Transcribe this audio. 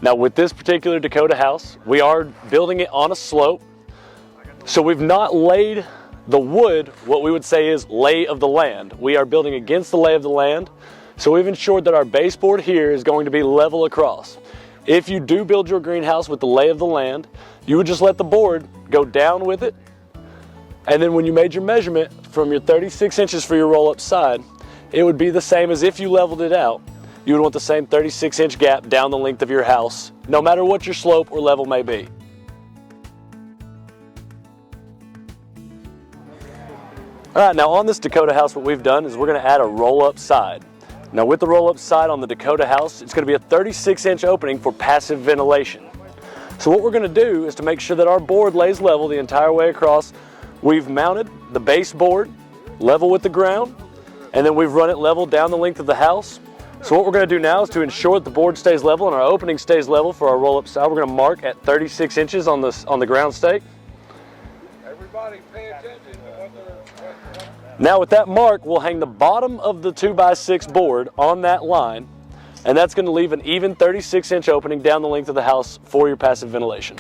Now with this particular Dakota house, we are building it on a slope. So we've not laid the wood, what we would say is lay of the land. We are building against the lay of the land. So we've ensured that our baseboard here is going to be level across. If you do build your greenhouse with the lay of the land, you would just let the board go down with it. And then when you made your measurement from your 36 inches for your roll-up side, it would be the same as if you leveled it out. You would want the same 36-inch gap down the length of your house, no matter what your slope or level may be. All right, now on this Dakota house, what we've done is we're gonna add a roll-up side. Now with the roll-up side on the Dakota house, it's gonna be a 36-inch opening for passive ventilation. So what we're gonna do is to make sure that our board lays level the entire way across, we've mounted the baseboard level with the ground, and then we've run it level down the length of the house. So what we're going to do now is to ensure that the board stays level and our opening stays level for our roll-up side. We're going to mark at 36 inches on the ground stake. Everybody pay attention to what they're... Now with that mark, we'll hang the bottom of the 2x6 board on that line, and that's going to leave an even 36-inch opening down the length of the house for your passive ventilation.